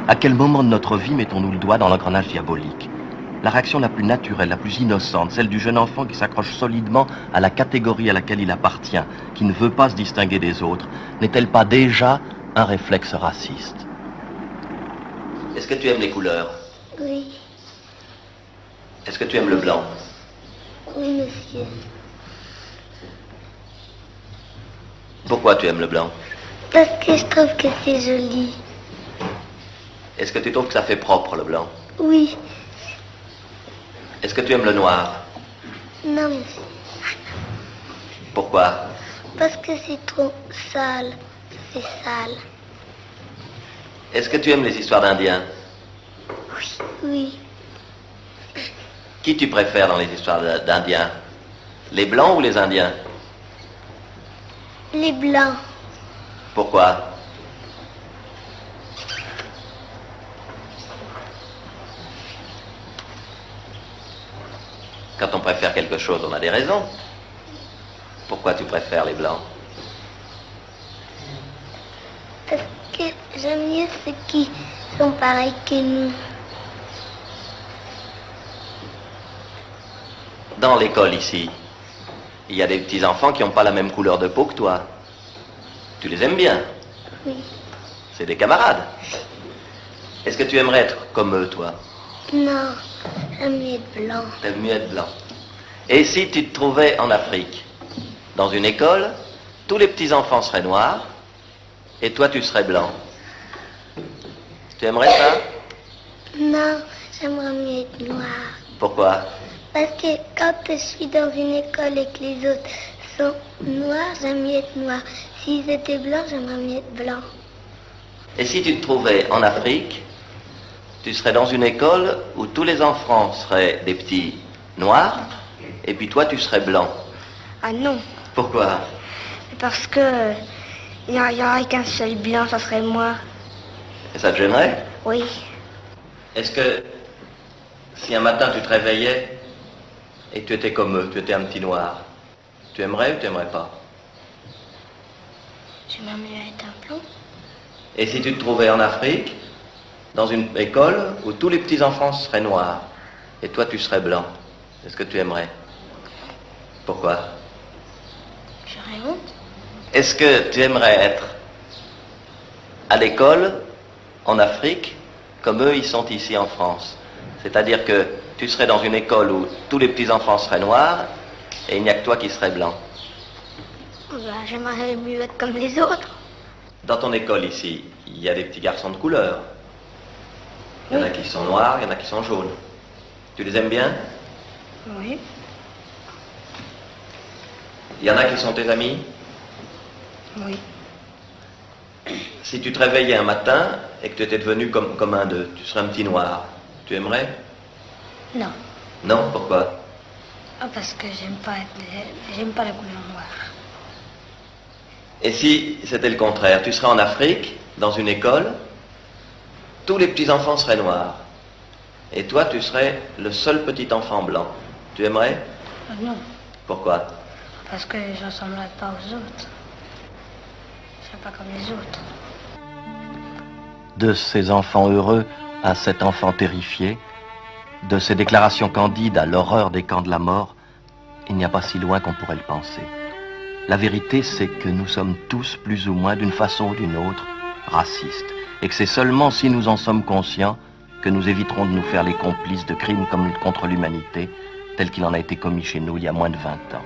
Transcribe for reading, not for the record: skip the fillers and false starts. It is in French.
À quel moment de notre vie mettons-nous le doigt dans l'engrenage diabolique? La réaction la plus naturelle, la plus innocente, celle du jeune enfant qui s'accroche solidement à la catégorie à laquelle il appartient, qui ne veut pas se distinguer des autres, n'est-elle pas déjà un réflexe raciste? Est-ce que tu aimes les couleurs? Oui, Est-ce que tu aimes le blanc? oui, monsieur. Pourquoi tu aimes le blanc? Parce que je trouve que c'est joli. Est-ce que tu trouves que ça fait propre, le blanc? Oui. Est-ce que tu aimes le noir? Non, monsieur. Pourquoi? Parce que c'est trop sale. C'est sale. Est-ce que tu aimes les histoires d'Indiens? Oui. Qui tu préfères dans les histoires d'Indiens? Les blancs ou les Indiens? Les blancs. Pourquoi? Quand on préfère quelque chose, on a des raisons. Pourquoi tu préfères les blancs? Parce que j'aime mieux ceux qui sont pareils que nous. Dans l'école ici, il y a des petits enfants qui n'ont pas la même couleur de peau que toi. Tu les aimes bien? Oui. C'est des camarades. Est-ce que tu aimerais être comme eux, toi? Non, j'aime mieux être blanc. T'aimes mieux être blanc. Et si tu te trouvais en Afrique, dans une école, tous les petits enfants seraient noirs, et toi tu serais blanc. Tu aimerais ça? Non, j'aimerais mieux être noir. Pourquoi? Parce que quand je suis dans une école et que les autres sont noirs, j'aime mieux être noir. S'ils étaient blancs, j'aimerais mieux être blanc. Et si tu te trouvais en Afrique, tu serais dans une école où tous les enfants seraient des petits noirs, et puis toi tu serais blanc. Ah non, Pourquoi? parce que il n'y aurait qu'un seul blanc, ça serait moi. Et ça te gênerait? Oui. Est-ce que si un matin tu te réveillais et que tu étais comme eux, tu étais un petit noir, tu aimerais ou tu aimerais pas? J'aimerais mieux être un blanc. Et si tu te trouvais en Afrique, dans une école où tous les petits enfants seraient noirs, et toi tu serais blanc, est-ce que tu aimerais? Pourquoi? J'aurais honte. Est-ce que tu aimerais être à l'école, en Afrique, comme eux ils sont ici en France? C'est-à-dire que tu serais dans une école où tous les petits enfants seraient noirs, et il n'y a que toi qui serais blanc. J'aimerais mieux être comme les autres. Dans ton école ici, il y a des petits garçons de couleur. Il y en a qui sont noirs, il y en a qui sont jaunes. Tu les aimes bien? Oui. Il y en a qui sont tes amis? Oui. Si tu te réveillais un matin et que tu étais devenu comme un d'eux, tu serais un petit noir, tu aimerais? Non. Non, pourquoi? Ah, parce que j'aime pas la couleur noire. Et si c'était le contraire, tu serais en Afrique, dans une école, tous les petits enfants seraient noirs, et toi tu serais le seul petit enfant blanc, tu aimerais? Ah, non. Pourquoi? Parce que je ressemblerais pas aux autres. Je serais pas comme les autres. De ces enfants heureux à cet enfant terrifié, de ces déclarations candides à l'horreur des camps de la mort, il n'y a pas si loin qu'on pourrait le penser. La vérité, c'est que nous sommes tous, plus ou moins, d'une façon ou d'une autre, racistes, et que c'est seulement si nous en sommes conscients que nous éviterons de nous faire les complices de crimes comme contre l'humanité, tels qu'il en a été commis chez nous il y a moins de 20 ans.